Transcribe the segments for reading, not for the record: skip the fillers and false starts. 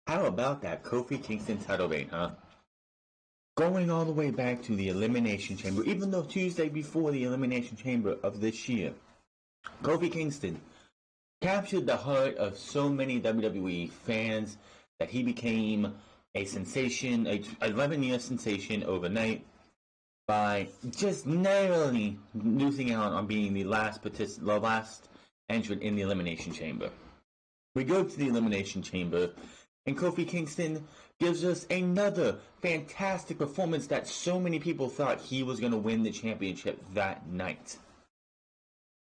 How about that Kofi Kingston title reign, huh? Going all the way back to the Elimination Chamber, even though Tuesday before the Elimination Chamber of this year, Kofi Kingston captured the heart of so many WWE fans that he became a sensation, a 11-year sensation overnight by just narrowly losing out on being the last entrant in the Elimination Chamber. We go to the Elimination Chamber, and Kofi Kingston gives us another fantastic performance that so many people thought he was going to win the championship that night.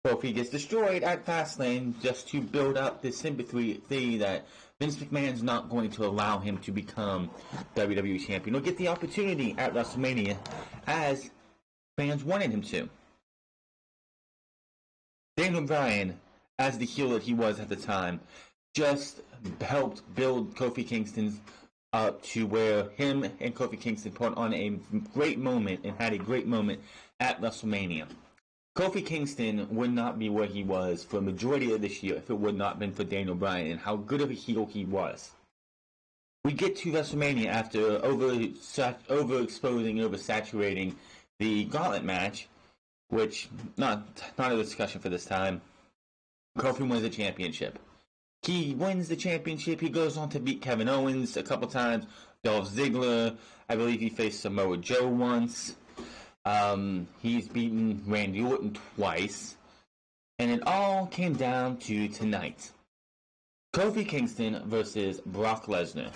Kofi gets destroyed at Fastlane just to build up this sympathy that Vince McMahon's not going to allow him to become WWE Champion or get the opportunity at WrestleMania as fans wanted him to. Daniel Bryan, as the heel that he was at the time, just helped build Kofi Kingston up to where him and Kofi Kingston put on a great moment and had a great moment at WrestleMania. Kofi Kingston would not be where he was for a majority of this year if it would not have been for Daniel Bryan and how good of a heel he was. We get to WrestleMania after overexposing, oversaturating the Gauntlet match, which, not a discussion for this time. Kofi wins the championship. He wins the championship. He goes on to beat Kevin Owens a couple times. Dolph Ziggler. I believe he faced Samoa Joe once. He's beaten Randy Orton twice. And it all came down to tonight. Kofi Kingston versus Brock Lesnar.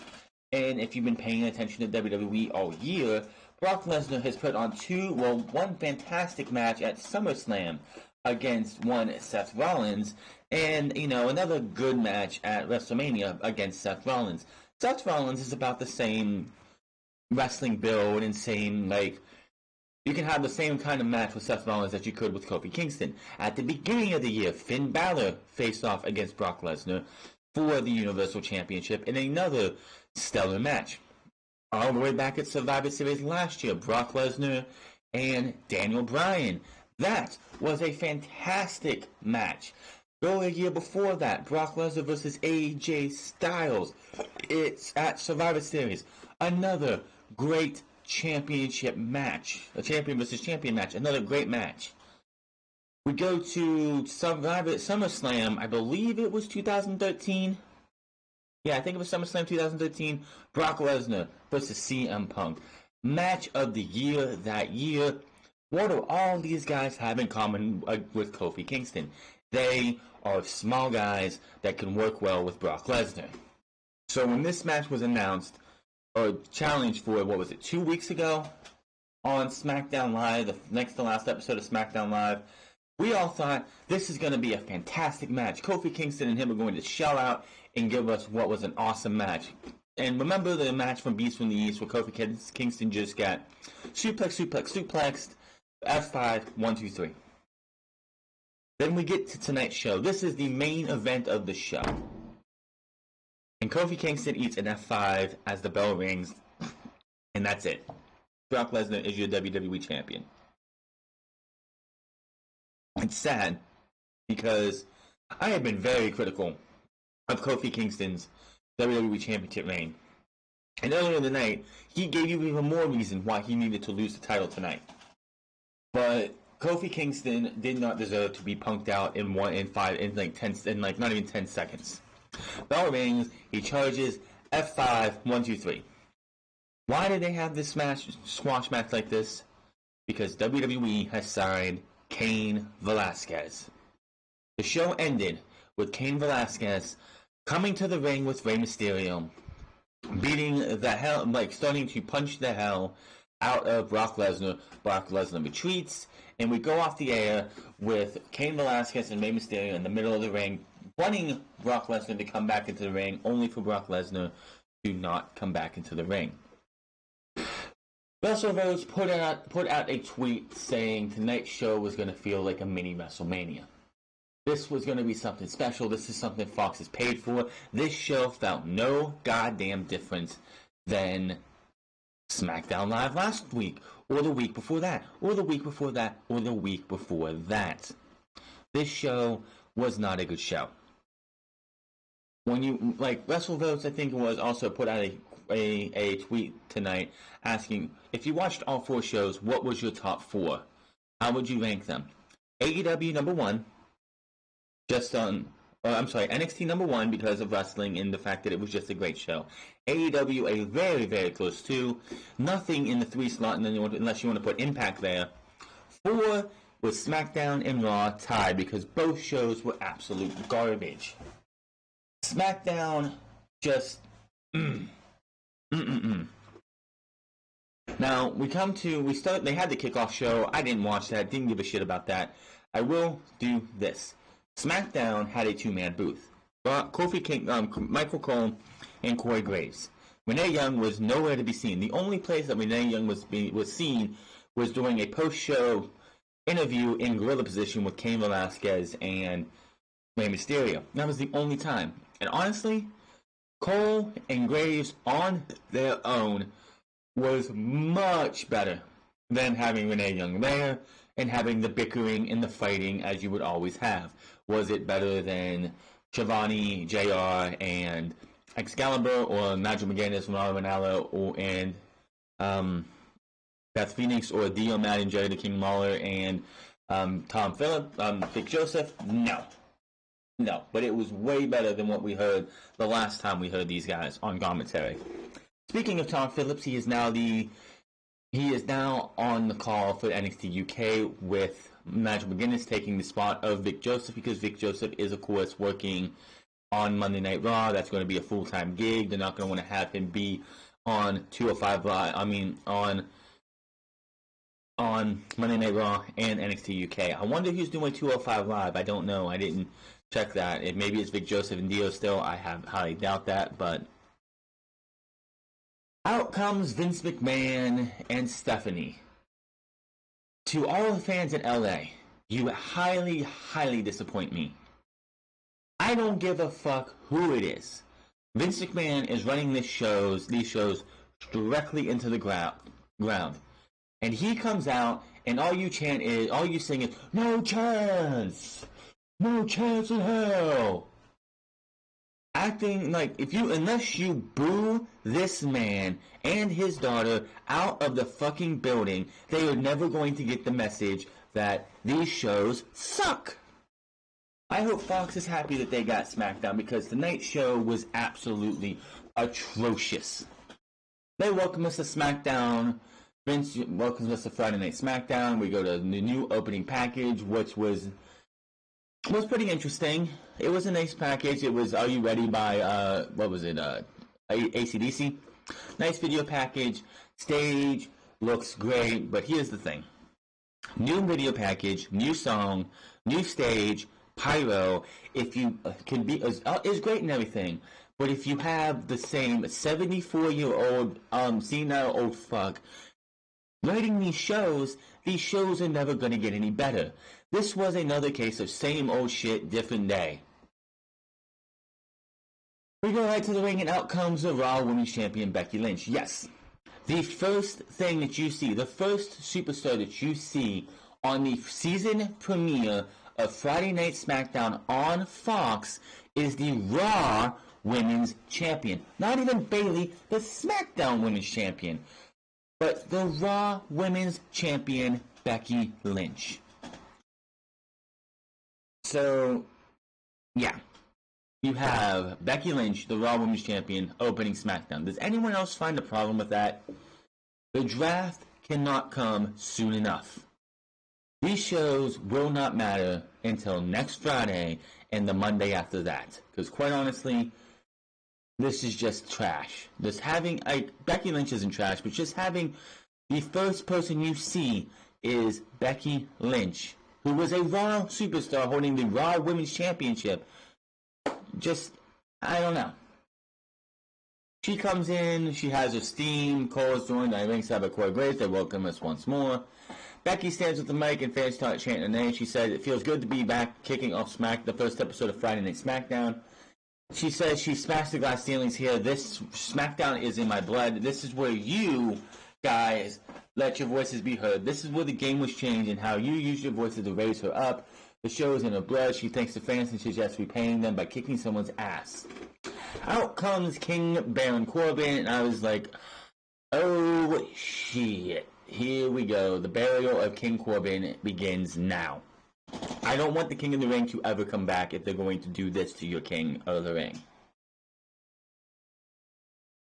And if you've been paying attention to WWE all year, Brock Lesnar has put on one fantastic match at SummerSlam against one Seth Rollins, and another good match at WrestleMania against Seth Rollins. Seth Rollins is about the same wrestling build and same you can have the same kind of match with Seth Rollins that you could with Kofi Kingston. At the beginning of the year, Finn Balor faced off against Brock Lesnar for the Universal Championship in another stellar match. All the way back at Survivor Series last year, Brock Lesnar and Daniel Bryan. That was a fantastic match. Go a year before that, Brock Lesnar versus AJ Styles. It's at Survivor Series. Another great championship match. A champion versus champion match. Another great match. We go to SummerSlam, I believe it was 2013. Yeah, I think it was SummerSlam 2013. Brock Lesnar versus CM Punk. Match of the year that year. What do all these guys have in common with Kofi Kingston? They are small guys that can work well with Brock Lesnar. So when this match was announced, or challenged for, 2 weeks ago? On SmackDown Live, the next to last episode of SmackDown Live, we all thought this is going to be a fantastic match. Kofi Kingston and him are going to shell out and give us what was an awesome match. And remember the match from Beast from the East where Kofi Kingston just got suplexed, F5, 1, 2, 3. Then we get to tonight's show. This is the main event of the show. And Kofi Kingston eats an F5 as the bell rings. And that's it. Brock Lesnar is your WWE Champion. It's sad because I have been very critical of Kofi Kingston's WWE Championship reign. And earlier in the night, he gave you even more reason why he needed to lose the title tonight. But Kofi Kingston did not deserve to be punked out in not even 10 seconds. Bell rings, he charges, F5, 1, 2, 3. Why did they have this squash match like this? Because WWE has signed Cain Velasquez. The show ended with Cain Velasquez coming to the ring with Rey Mysterio, beating the hell, starting to punch the hell out of Brock Lesnar. Brock Lesnar retreats, and we go off the air with Cain Velasquez and Rey Mysterio in the middle of the ring, wanting Brock Lesnar to come back into the ring, only for Brock Lesnar to not come back into the ring. WrestleRose put out a tweet saying tonight's show was going to feel like a mini WrestleMania. This was going to be something special. This is something Fox has paid for. This show felt no goddamn different than SmackDown Live last week, or the week before that, or the week before that, or the week before that. This show was not a good show. When you, like, WrestleVotes, I think it was, also put out a tweet tonight asking, if you watched all 4 shows, what was your top 4? How would you rank them? AEW number 1, NXT number 1 because of wrestling and the fact that it was just a great show. AEW a very, very close 2. Nothing in the 3 slot, unless you want to put Impact there. 4 was SmackDown and Raw tied because both shows were absolute garbage. SmackDown just Now they had the kickoff show. I didn't watch that, didn't give a shit about that. I will do this. SmackDown had a 2-man booth. Kofi Kingston, Michael Cole, and Corey Graves. Renee Young was nowhere to be seen. The only place that Renee Young was seen was during a post-show interview in gorilla position with Cain Velasquez and Rey Mysterio. That was the only time. And honestly, Cole and Graves on their own was much better than having Renee Young there and having the bickering and the fighting as you would always have. Was it better than Shivani, JR, and Excalibur, or Nigel McGuinness, Mauro Ranallo, and Beth Phoenix, or Dio Maddin, Jerry the King Lawler, and Tom Phillips, Vic Joseph? No, but it was way better than what we heard the last time we heard these guys on commentary. Speaking of Tom Phillips, he is now on the call for NXT UK with Nigel McGuinness taking the spot of Vic Joseph because Vic Joseph is, of course, working on Monday Night Raw. That's going to be a full-time gig. They're not going to want to have him be on 205 Live. On Monday Night Raw and NXT UK. I wonder who's doing 205 Live. I don't know. I didn't check that. Maybe it's Vic Joseph and Dio still. I highly doubt that, but out comes Vince McMahon and Stephanie. To all the fans in LA, you highly, highly disappoint me. I don't give a fuck who it is. Vince McMahon is running these shows directly into the ground. And he comes out and all you sing is, no chance! No chance in hell! Acting like, unless you boo this man and his daughter out of the fucking building, they are never going to get the message that these shows suck. I hope Fox is happy that they got SmackDown because tonight's show was absolutely atrocious. They welcome us to SmackDown. Vince welcomes us to Friday Night SmackDown. We go to the new opening package, which was pretty interesting. It was a nice package. It was Are You Ready by, AC/DC. Nice video package. Stage looks great, but here's the thing. New video package, new song, new stage, pyro. If you can be, is great and everything, but if you have the same 74-year-old, senile old fuck writing these shows are never going to get any better. This was another case of same old shit, different day. We go right to the ring and out comes the Raw Women's Champion Becky Lynch. Yes, the first thing that you see, the first superstar that you see on the season premiere of Friday Night SmackDown on Fox is the Raw Women's Champion. Not even Bayley, the SmackDown Women's Champion, but the Raw Women's Champion, Becky Lynch. So, yeah. You have Becky Lynch, the Raw Women's Champion, opening SmackDown. Does anyone else find a problem with that? The draft cannot come soon enough. These shows will not matter until next Friday and the Monday after that. Because quite honestly, this is just trash. Just having, Becky Lynch isn't trash, but just having the first person you see is Becky Lynch, who was a Raw superstar holding the Raw Women's Championship. Just, I don't know. She comes in, she has her steam, Cole's joined by ringside by Corey Graves. They welcome us once more. Becky stands with the mic and fans start chanting her name. She said it feels good to be back kicking off the first episode of Friday Night SmackDown. She says she smashed the glass ceilings here. This SmackDown is in my blood. This is where you guys let your voices be heard. This is where the game was changed and how you use your voices to raise her up. The show is in her blood. She thanks the fans and suggests repaying them by kicking someone's ass. Out comes King Baron Corbin, and I was like, oh shit. Here we go. The burial of King Corbin begins now. I don't want the King of the Ring to ever come back if they're going to do this to your King of the Ring.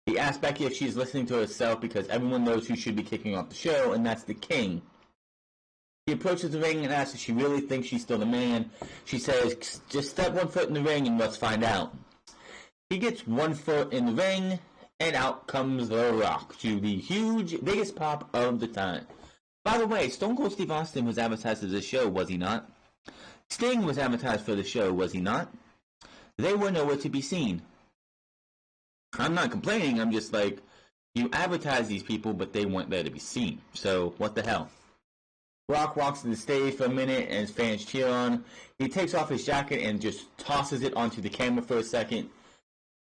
He asked Becky if she's listening to herself because everyone knows who should be kicking off the show, and that's the King. He approaches the ring and asks if she really thinks she's still the man. She says, just step 1 foot in the ring and let's find out. He gets 1 foot in the ring, and out comes The Rock to the huge, biggest pop of the time. By the way, Stone Cold Steve Austin was advertised for this show, was he not? Sting was advertised for the show, was he not? They were nowhere to be seen. I'm not complaining, I'm just like, you advertise these people, but they weren't there to be seen. So, what the hell? Rock walks to the stage for a minute, and his fans cheer on. He takes off his jacket and just tosses it onto the camera for a second.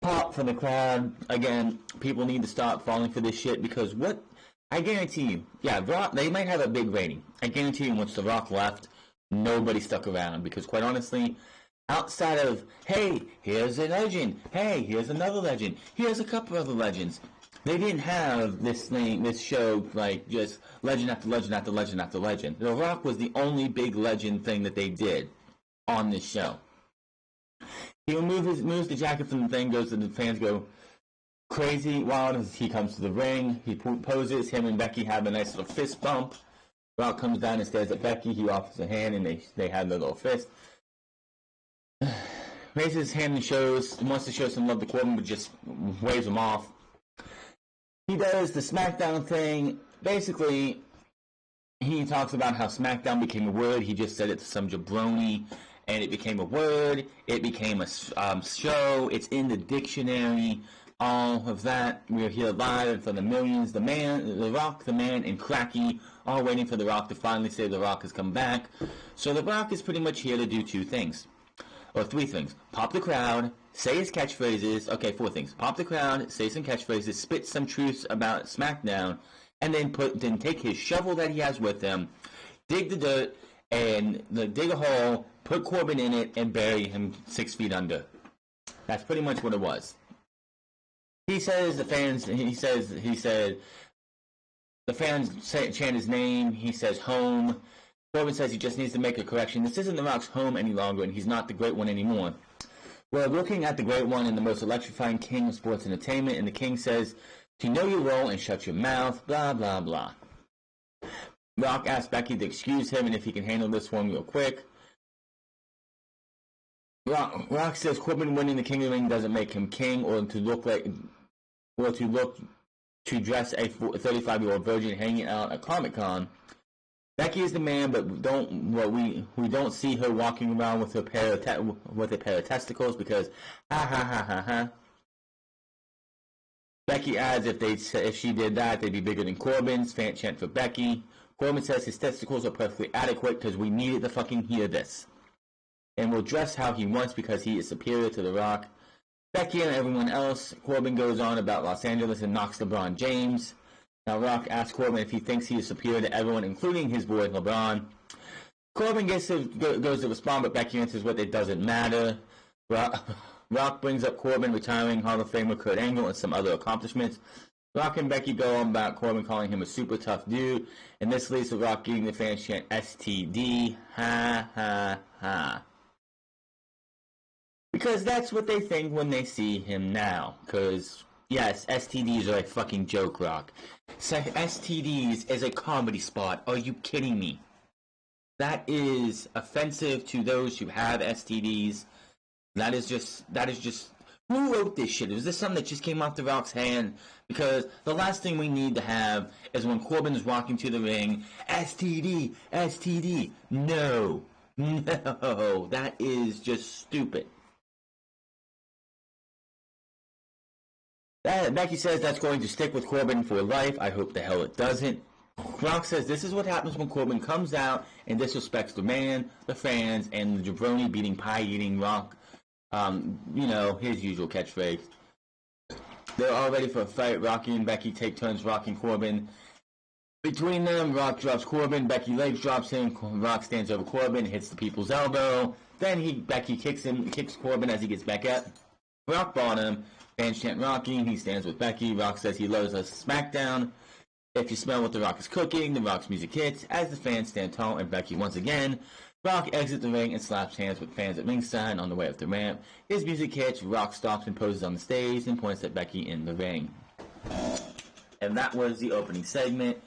Pop from the crowd. Again, people need to stop falling for this shit because what? I guarantee you, yeah, Rock, they might have a big rating. I guarantee you once The Rock left, nobody stuck around because quite honestly, outside of, hey, here's a legend, hey, here's another legend, here's a couple other legends, they didn't have this thing, this show, like, just legend after legend after legend after legend. The Rock was the only big legend thing that they did on this show. He moves the jacket from the thing, goes to the fans, go crazy wild as he comes to the ring. He poses. Him and Becky have a nice little fist bump. Rock comes down and stares at Becky. He offers a hand, and they have their little fist. Raises his hand and wants to show some love to Corbin, but just waves him off. He does the SmackDown thing. Basically, he talks about how SmackDown became a word. He just said it to some jabroni, and it became a word. It became a show. It's in the dictionary. All of that. We're here live in front of millions. The Rock, the Man, and Cracky all waiting for The Rock to finally say The Rock has come back. So The Rock is pretty much here to do 2 things. Or 3 things. Pop the crowd, say his catchphrases. Okay, 4 things. Pop the crowd, say some catchphrases, spit some truths about SmackDown, and then take his shovel that he has with him, dig the dirt, and dig a hole, put Corbin in it, and bury him 6 feet under. That's pretty much what it was. He said the fans chant his name. He says home. Corbin says he just needs to make a correction. This isn't The Rock's home any longer, and he's not the Great One anymore. We're looking at the Great One and the most electrifying king of sports entertainment, and the king says, to know your role and shut your mouth, blah, blah, blah. Rock asks Becky to excuse him and if he can handle this one real quick. Rock says Corbin winning the King of the Ring doesn't make him king, or to dress a 35-year-old virgin hanging out at Comic-Con. Becky is the man, but we don't see her walking around with a pair of testicles because ha ha ha ha ha. Becky adds if she did that, they'd be bigger than Corbin's. Fan chant for Becky. Corbin says his testicles are perfectly adequate because we needed to fucking hear this. And will dress how he wants because he is superior to The Rock. Becky and everyone else. Corbin goes on about Los Angeles and knocks LeBron James. Now Rock asks Corbin if he thinks he is superior to everyone, including his boy LeBron. Corbin goes to respond, but Becky answers what it doesn't matter. Rock brings up Corbin retiring Hall of Famer Kurt Angle and some other accomplishments. Rock and Becky go on about Corbin calling him a super tough dude, and this leads to Rock getting the fans chant STD. Ha ha ha. Because that's what they think when they see him now. Because, yes, STDs are a fucking joke, Rock. STDs is a comedy spot. Are you kidding me? That is offensive to those who have STDs. That is just... Who wrote this shit? Is this something that just came off The Rock's hand? Because the last thing we need to have is when Corbin is walking to the ring, STD, STD. No. No. That is just stupid. Becky says that's going to stick with Corbin for life. I hope the hell it doesn't. Rock says this is what happens when Corbin comes out and disrespects the man, the fans, and the jabroni beating, pie eating Rock. His usual catchphrase. They're all ready for a fight. Rocky and Becky take turns rocking Corbin. Between them, Rock drops Corbin, Becky legs drops him, Rock stands over Corbin, hits the people's elbow. Then Becky kicks Corbin as he gets back up. Rock bottom, fans chant Rocky, he stands with Becky. Rock says he loves us SmackDown. If you smell what the Rock is cooking, the Rock's music hits as the fans stand tall and Becky once again. Rock exits the ring and slaps hands with fans at ringside on the way up the ramp. His music hits, Rock stops and poses on the stage and points at Becky in the ring. And that was the opening segment.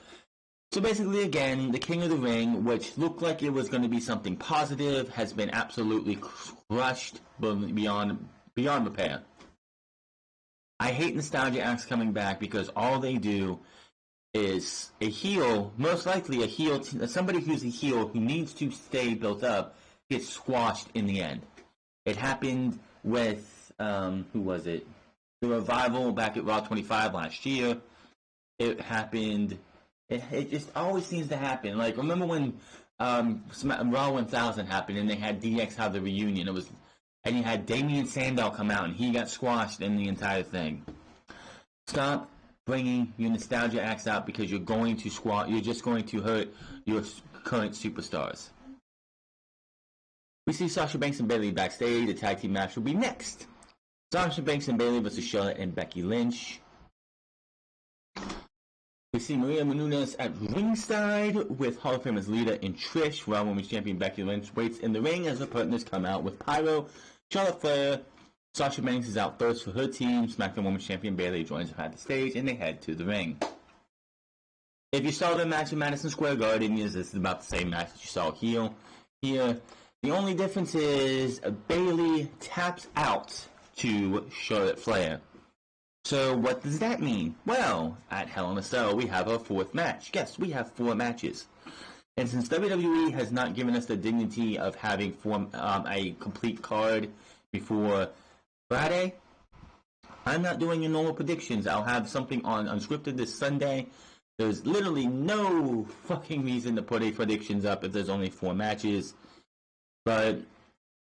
So basically, again, the King of the Ring, which looked like it was going to be something positive, has been absolutely crushed beyond repair. I hate nostalgia acts coming back because all they do is a heel, most likely a heel, somebody who's a heel who needs to stay built up, gets squashed in the end. It happened with, who was it? The Revival back at Raw 25 last year. It happened... It just always seems to happen. Like, remember when Raw 1000 happened and they had DX have the reunion? And you had Damian Sandow come out and he got squashed in the entire thing. Stop bringing your nostalgia acts out because you're going to you're just going to hurt your current superstars. We see Sasha Banks and Bayley backstage. The tag team match will be next. Sasha Banks and Bayley versus Charlotte and Becky Lynch. We see Maria Menounos at ringside with Hall of Famers Lita and Trish. Raw Women's Champion Becky Lynch waits in the ring as her partners come out with Pyro, Charlotte Flair. Sasha Banks is out first for her team. SmackDown Women's Champion Bayley joins her at the stage and they head to the ring. If you saw the match in Madison Square Garden, this is about the same match that you saw here. The only difference is Bayley taps out to Charlotte Flair. So what does that mean? Well, at Hell in a Cell, we have our fourth match. Yes, we have 4 matches. And since WWE has not given us the dignity of having a complete card before Friday, I'm not doing your normal predictions. I'll have something on Unscripted this Sunday. There's literally no fucking reason to put a predictions up if there's only 4 matches. But...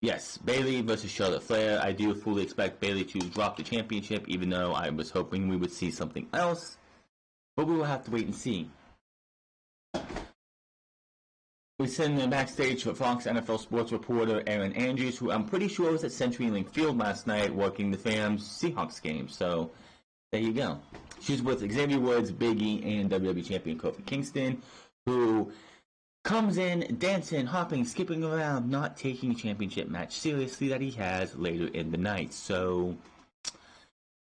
yes, Bayley versus Charlotte Flair. I do fully expect Bayley to drop the championship, even though I was hoping we would see something else. But we will have to wait and see. We send them backstage for Fox NFL sports reporter Erin Andrews, who I'm pretty sure was at CenturyLink Field last night working the Fams Seahawks game. So, there you go. She's with Xavier Woods, Big E, and WWE Champion Kofi Kingston, who... comes in, dancing, hopping, skipping around, not taking a championship match seriously that he has later in the night. So,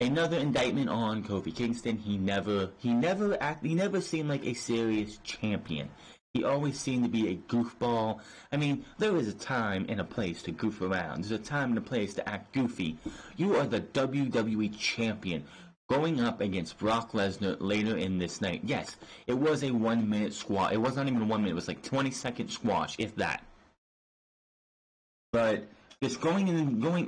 another indictment on Kofi Kingston. He never seemed like a serious champion. He always seemed to be a goofball. I mean, there is a time and a place to goof around. There's a time and a place to act goofy. You are the WWE Champion. Going up against Brock Lesnar later in this night. Yes, it was a 1-minute squash. It was not even 1 minute. It was like 20-second squash, if that. But just going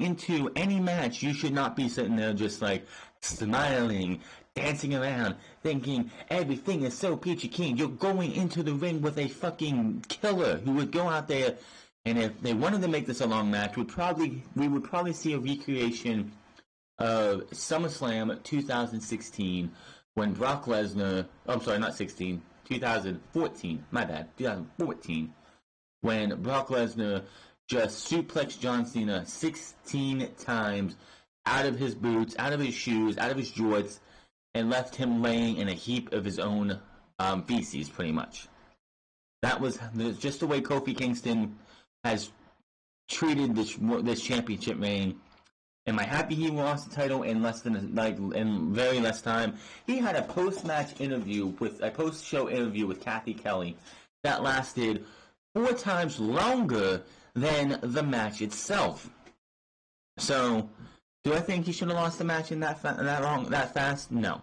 into any match, you should not be sitting there just like smiling, dancing around, thinking everything is so peachy keen. You're going into the ring with a fucking killer who would go out there, and if they wanted to make this a long match, we would probably see a recreation of SummerSlam 2016 when Brock Lesnar, 2014, my bad, 2014, when Brock Lesnar just suplexed John Cena 16 times out of his boots, out of his shoes, out of his jorts, and left him laying in a heap of his own feces, pretty much. That was just the way Kofi Kingston has treated this championship reign. Am I happy he lost the title in in very less time? He had a post-show interview with Kathy Kelly that lasted 4 times longer than the match itself. So, do I think he should have lost the match in that fast? No.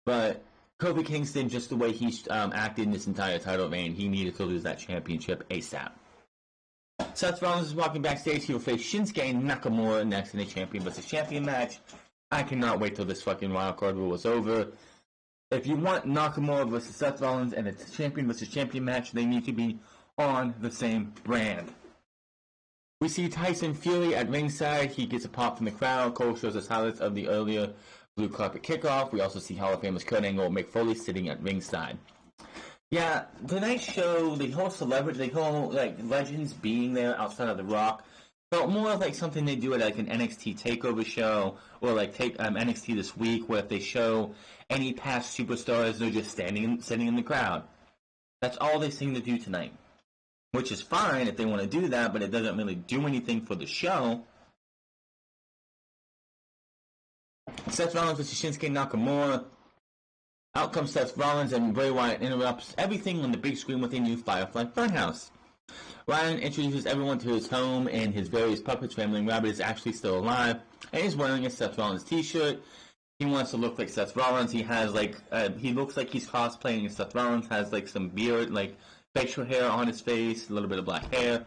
But Kofi Kingston, just the way he's acted in this entire title reign, he needed to lose that championship ASAP. Seth Rollins is walking backstage. He will face Shinsuke Nakamura next in a champion versus champion match. I cannot wait till this fucking wild card rule is over. If you want Nakamura versus Seth Rollins and a champion versus champion match, they need to be on the same brand. We see Tyson Fury at ringside. He gets a pop from the crowd. Cole shows us highlights of the earlier blue carpet kickoff. We also see Hall of Famers Kurt Angle and Mick Foley sitting at ringside. Yeah, tonight's show, the whole celebrity, the whole like legends being there outside of The Rock, felt more like something they do at like an NXT Takeover show or like take NXT This Week, where if they show any past superstars, they're just sitting in the crowd. That's all they seem to do tonight, which is fine if they want to do that, but it doesn't really do anything for the show. Seth Rollins versus Shinsuke Nakamura. Out comes Seth Rollins, and Bray Wyatt interrupts everything on the big screen with a new Firefly Funhouse. Ryan introduces everyone to his home, and his various puppets, Rambling Rabbit, is actually still alive, and he's wearing a Seth Rollins t-shirt. He wants to look like Seth Rollins. He has he looks like he's cosplaying as Seth Rollins, has like some beard, like facial hair on his face, a little bit of black hair.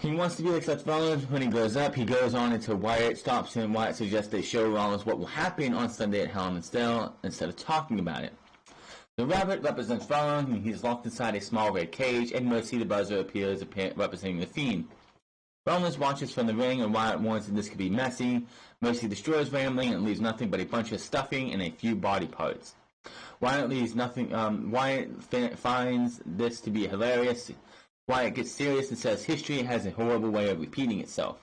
He wants to be like Seth Rollins. When he goes up, he goes on until Wyatt stops him. Wyatt suggests they show Rollins what will happen on Sunday at Hell in a Cell instead of talking about it. The rabbit represents Rollins, and he's locked inside a small red cage, and Mercy the Buzzer appears representing the Fiend. Rollins watches from the ring, and Wyatt warns that this could be messy. Mercy destroys Rambling and leaves nothing but a bunch of stuffing and a few body parts. Wyatt leaves nothing. Wyatt finds this to be hilarious. Wyatt gets serious and says history has a horrible way of repeating itself.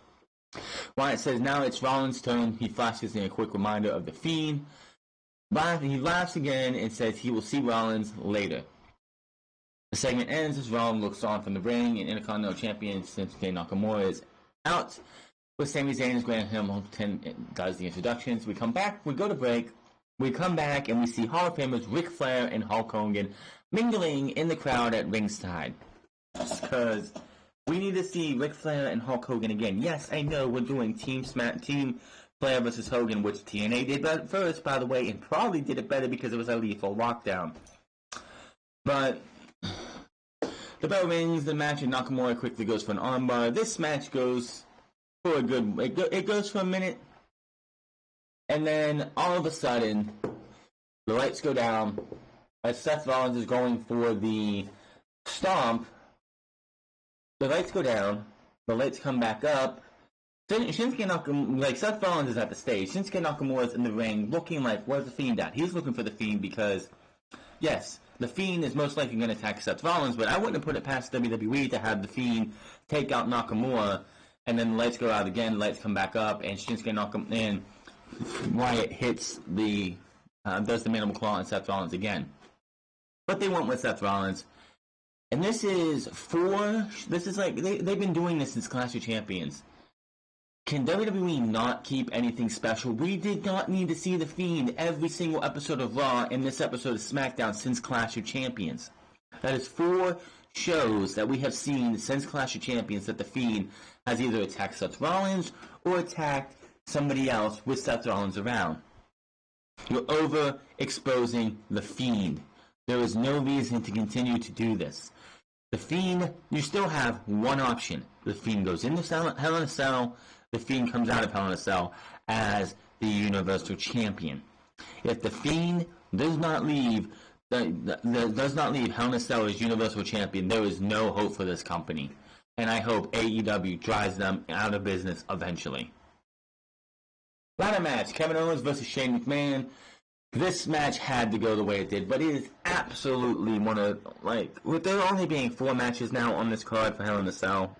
Wyatt says now it's Rollins' turn. He flashes in a quick reminder of the Fiend. He laughs again and says he will see Rollins later. The segment ends as Rollins looks on from the ring, and Intercontinental Champion Shinsuke Nakamura is out. With Sami Zayn as Graham Hamilton does the introductions. We come back, we go to break, we come back, and we see Hall of Famers Ric Flair and Hulk Hogan mingling in the crowd at ringside. Because we need to see Ric Flair and Hulk Hogan again. Yes, I know we're doing Team Flair versus Hogan, which TNA did first, by the way, and probably did it better because it was a lethal lockdown. But the bell rings, the match, and Nakamura quickly goes for an armbar. This match goes for a good... It goes for a minute, and then all of a sudden, the lights go down as Seth Rollins is going for the stomp. The lights go down, the lights come back up. Shinsuke Nakamura, like Seth Rollins is at the stage. Shinsuke Nakamura is in the ring looking like, where's the Fiend at? He's looking for the Fiend because, yes, the Fiend is most likely going to attack Seth Rollins, but I wouldn't have put it past WWE to have the Fiend take out Nakamura, and then the lights go out again, the lights come back up, and Shinsuke Nakamura, and Wyatt hits does the mandible claw on Seth Rollins again. But they went with Seth Rollins. And this is like, they've been doing this since Clash of Champions. Can WWE not keep anything special? We did not need to see the Fiend every single episode of Raw and this episode of SmackDown since Clash of Champions. That is 4 shows that we have seen since Clash of Champions that the Fiend has either attacked Seth Rollins or attacked somebody else with Seth Rollins around. You're overexposing the Fiend. There is no reason to continue to do this. The Fiend, you still have one option. The Fiend goes into Hell in a Cell. The Fiend comes out of Hell in a Cell as the Universal Champion. If the Fiend does not leave Hell in a Cell as Universal Champion, there is no hope for this company. And I hope AEW drives them out of business eventually. Ladder match, Kevin Owens versus Shane McMahon. This match had to go the way it did, but it is absolutely one of, with there only being 4 matches now on this card for Hell in a Cell.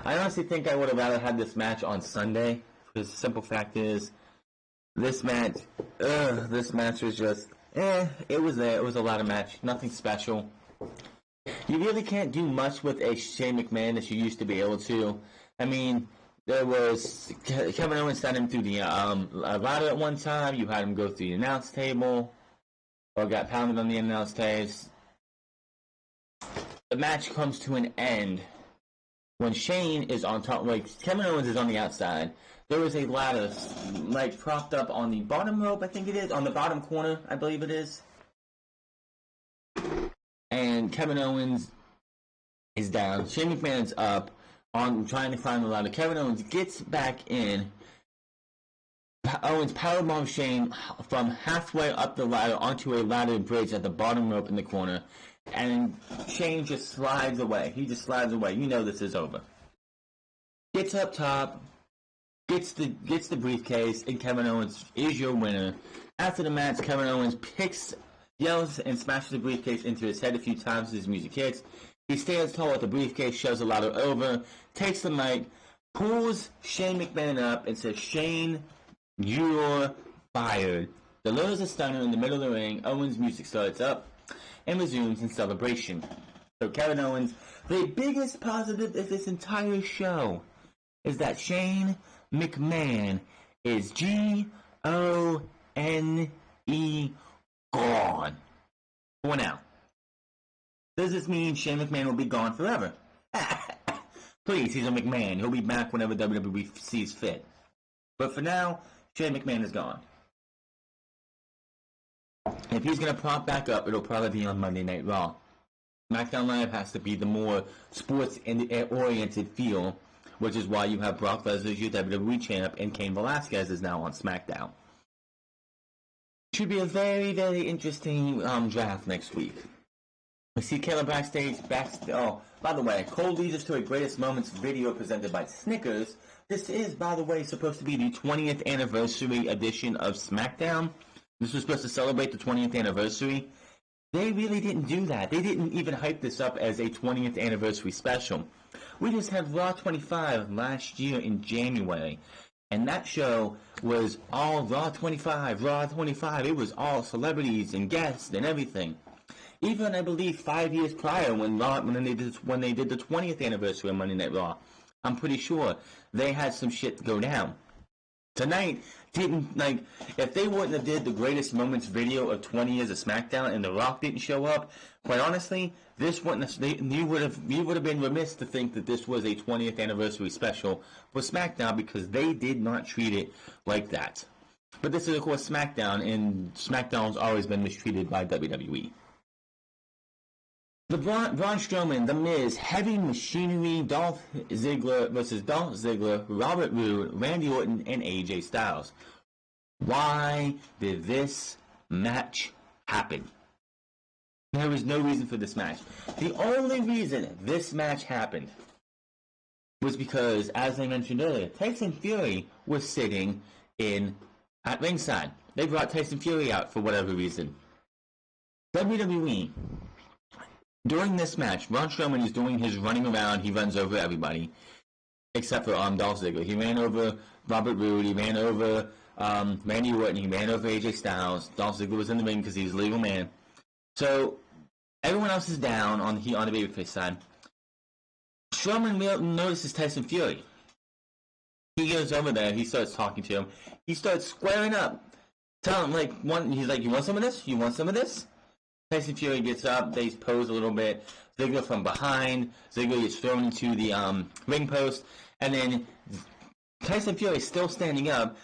I honestly think I would have rather had this match on Sunday, because the simple fact is, this match was just, it was there. It was a ladder match, nothing special. You really can't do much with a Shane McMahon as you used to be able to. I mean, there was Kevin Owens sent him through the ladder at one time. You had him go through the announce table, or got pounded on the announce tables. The match comes to an end when Shane is on top. Kevin Owens is on the outside. There was a ladder propped up on the bottom rope. I think it is on the bottom corner. I believe it is. And Kevin Owens is down. Shane McMahon's up. On trying to find the ladder. Kevin Owens gets back in. Owens powerbombs Shane from halfway up the ladder onto a ladder bridge at the bottom rope in the corner. And Shane just slides away. He just slides away. You know this is over. Gets up top. Gets the briefcase. And Kevin Owens is your winner. After the match, Kevin Owens picks yells and smashes the briefcase into his head a few times as his music hits. He stands tall with the briefcase, shoves the ladder over, takes the mic, pulls Shane McMahon up, and says, "Shane, you're fired." Delivers a stunner in the middle of the ring. Owens' music starts up and resumes in celebration. So Kevin Owens, the biggest positive of this entire show is that Shane McMahon is Gone. Gone. For now. Does this mean Shane McMahon will be gone forever? Please, he's a McMahon. He'll be back whenever WWE sees fit. But for now, Shane McMahon is gone. If he's going to prop back up, it'll probably be on Monday Night Raw. SmackDown Live has to be the more sports-oriented feel, which is why you have Brock Lesnar, your WWE champ, and Cain Velasquez is now on SmackDown. Should be a very, very interesting draft next week. We see Kayla backstage. Oh, by the way, Cole leads us to a greatest moments video presented by Snickers. This is, by the way, supposed to be the 20th anniversary edition of SmackDown. This was supposed to celebrate the 20th anniversary. They really didn't do that. They didn't even hype this up as a 20th anniversary special. We just had Raw 25 last year in January. And that show was all Raw 25, Raw 25. It was all celebrities and guests and everything. Even, I believe, 5 years prior when they did the 20th anniversary of Monday Night Raw, I'm pretty sure they had some shit go down. Tonight, if they wouldn't have did the greatest moments video of 20 years of SmackDown and The Rock didn't show up, quite honestly, this wouldn't have, you would have been remiss to think that this was a 20th anniversary special for SmackDown because they did not treat it like that. But this is, of course, SmackDown, and SmackDown's always been mistreated by WWE. The Braun Strowman, The Miz, Heavy Machinery, Dolph Ziggler versus Dolph Ziggler, Robert Roode, Randy Orton, and AJ Styles. Why did this match happen? There was no reason for this match. The only reason this match happened was because, as I mentioned earlier, Tyson Fury was sitting at ringside. They brought Tyson Fury out for whatever reason. WWE. During this match, Braun Strowman is doing his running around. He runs over everybody, except for Dolph Ziggler. He ran over Robert Roode. He ran over Randy Orton. He ran over AJ Styles. Dolph Ziggler was in the ring because he's a legal man. So everyone else is down on the babyface side. Strowman notices Tyson Fury. He goes over there. He starts talking to him. He starts squaring up. Tell him he's like, "You want some of this? You want some of this?" Tyson Fury gets up, they pose a little bit, Ziggler from behind, Ziggler gets thrown into the ring post, and then Tyson Fury is still standing up.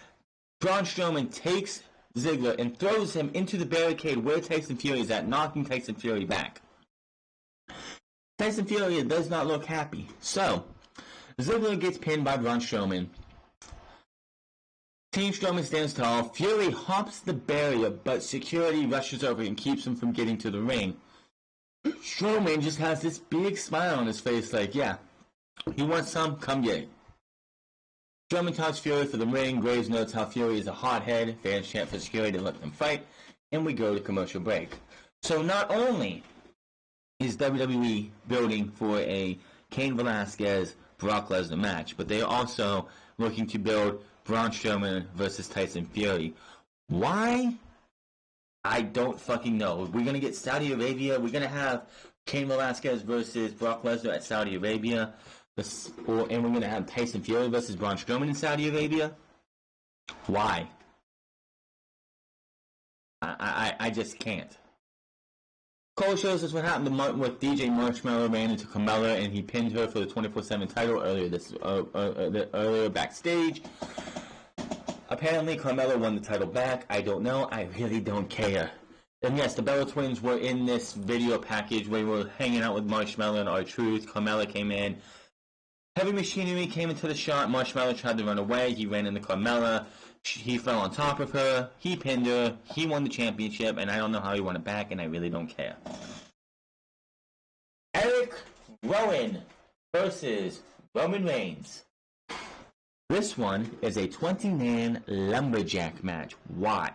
Braun Strowman takes Ziggler and throws him into the barricade where Tyson Fury is at, knocking Tyson Fury back. Tyson Fury does not look happy, so Ziggler gets pinned by Braun Strowman. Team Strowman stands tall. Fury hops the barrier, but security rushes over and keeps him from getting to the ring. Strowman just has this big smile on his face like, yeah, he wants some, come get it. Strowman talks Fury for the ring. Graves notes how Fury is a hothead. Fans chant for security to let them fight. And we go to commercial break. So not only is WWE building for a Cain Velasquez Brock Lesnar match, but they are also looking to build Braun Strowman versus Tyson Fury. Why? I don't fucking know. We're going to get Saudi Arabia. We're going to have Cain Velasquez versus Brock Lesnar at Saudi Arabia. And we're going to have Tyson Fury versus Braun Strowman in Saudi Arabia. Why? I just can't. Cole shows us what happened with DJ Marshmallow ran into Carmella and he pinned her for the 24/7 title earlier backstage. Apparently, Carmella won the title back. I don't know. I really don't care. And yes, the Bella Twins were in this video package where we were hanging out with Marshmallow and R-Truth. Carmella came in. Heavy Machinery came into the shot. Marshmallow tried to run away. He ran into Carmella. He fell on top of her. He pinned her. He won the championship, and I don't know how he won it back, and I really don't care. Eric Rowan versus Roman Reigns. This one is a 20-man lumberjack match. Why?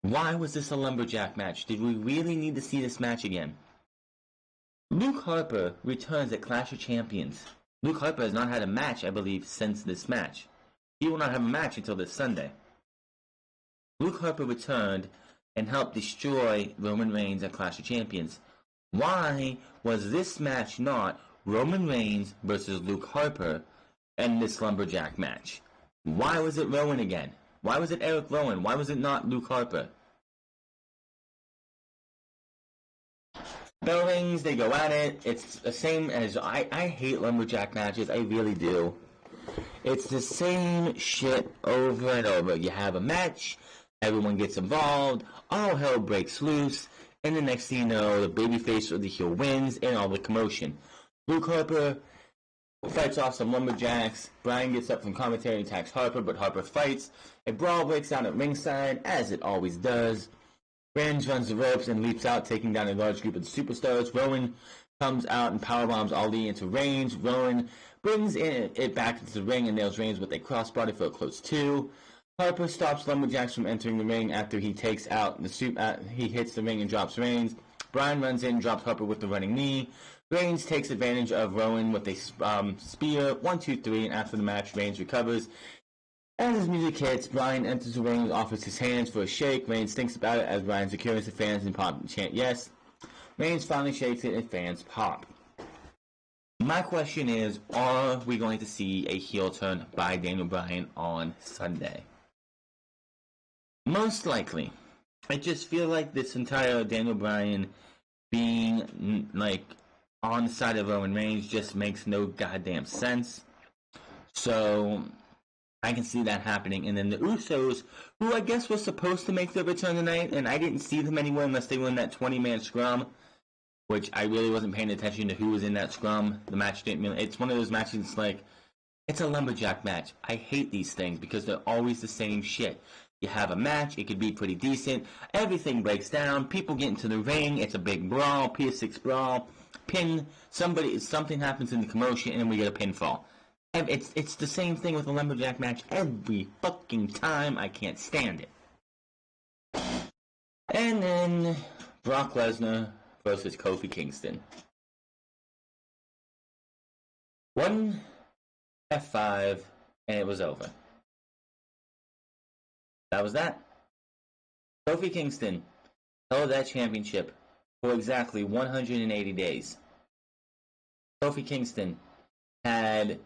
Why was this a lumberjack match? Did we really need to see this match again? Luke Harper returns at Clash of Champions. Luke Harper has not had a match, I believe, since this match. He will not have a match until this Sunday. Luke Harper returned and helped destroy Roman Reigns at Clash of Champions. Why was this match not Roman Reigns versus Luke Harper and this lumberjack match? Why was it Rowan again? Why was it Eric Rowan? Why was it not Luke Harper? Bell rings, they go at it. It's the same as I hate lumberjack matches. I really do. It's the same shit over and over. You have a match, everyone gets involved, all hell breaks loose, and the next thing you know, the babyface or the heel wins, and all the commotion. Luke Harper fights off some lumberjacks. Brian gets up from commentary and attacks Harper, but Harper fights. A brawl breaks out at ringside, as it always does. Reigns runs the ropes and leaps out, taking down a large group of superstars. Rowan comes out and powerbombs Ali into Reigns. Rowan brings it back into the ring and nails Reigns with a crossbody for a close 2. Harper stops lumberjacks from entering the ring after he takes out the he hits the ring and drops Reigns. Brian runs in and drops Harper with the running knee. Reigns takes advantage of Rowan with a spear. 1, 2, 3, and after the match, Reigns recovers. As his music hits, Brian enters the ring and offers his hands for a shake. Reigns thinks about it as Brian secures the fans and pop and chant yes. Reigns finally shakes it and fans pop. My question is, are we going to see a heel turn by Daniel Bryan on Sunday? Most likely. I just feel like this entire Daniel Bryan being like on the side of Roman Reigns just makes no goddamn sense. So I can see that happening. And then the Usos, who I guess was supposed to make their return tonight, and I didn't see them anywhere unless they were in that 20-man scrum, which I really wasn't paying attention to who was in that scrum. The match didn't mean... It's one of those matches that's like, it's a lumberjack match. I hate these things because they're always the same shit. You have a match, it could be pretty decent, everything breaks down, people get into the ring, it's a big brawl, P6 brawl, something happens in the commotion, and then we get a pinfall. And it's the same thing with a lumberjack match every fucking time. I can't stand it. And then Brock Lesnar versus Kofi Kingston. 1 F5, and it was over. That was that. Kofi Kingston held that championship for exactly 180 days. Kofi Kingston had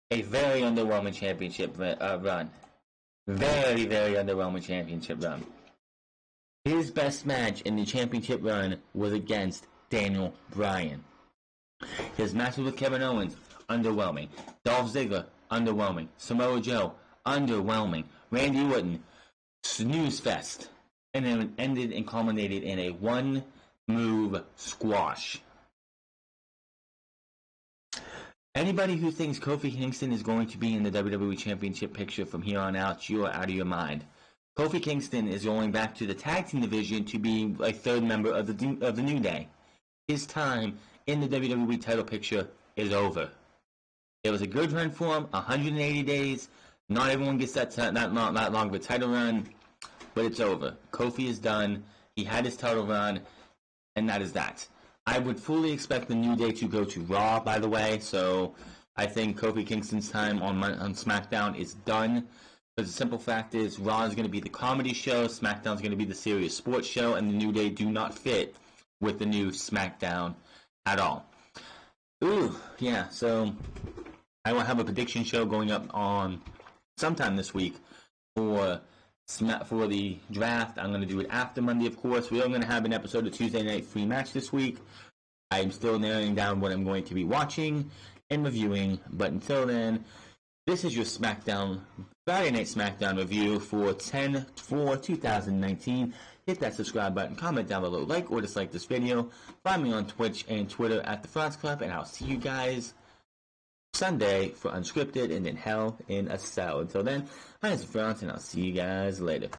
a very underwhelming championship run. Very, very underwhelming championship run. His best match in the championship run was against Daniel Bryan. His matches with Kevin Owens, underwhelming. Dolph Ziggler, underwhelming. Samoa Joe, underwhelming. Randy Orton, snooze fest. And then it ended and culminated in a one-move squash. Anybody who thinks Kofi Kingston is going to be in the WWE Championship picture from here on out, you are out of your mind. Kofi Kingston is going back to the tag team division to be a third member of the New Day. His time in the WWE title picture is over. It was a good run for him, 180 days. Not everyone gets that long of a title run, but it's over. Kofi is done. He had his title run, and that is that. I would fully expect the New Day to go to Raw, by the way, so I think Kofi Kingston's time on SmackDown is done. But the simple fact is, Raw is going to be the comedy show, SmackDown is going to be the serious sports show, and the New Day do not fit with the new SmackDown at all. Ooh, yeah, so I will have a prediction show going up on sometime this week for the draft. I'm going to do it after Monday, of course. We are going to have an episode of Tuesday Night Free Match this week. I'm still narrowing down what I'm going to be watching and reviewing, but until then, this is your SmackDown, Friday Night SmackDown review for 10/4/2019. Hit that subscribe button, comment down below, like or dislike this video. Find me on Twitch and Twitter at The France Club, and I'll see you guys Sunday for Unscripted and then Hell in a Cell. Until then, my name is France, and I'll see you guys later.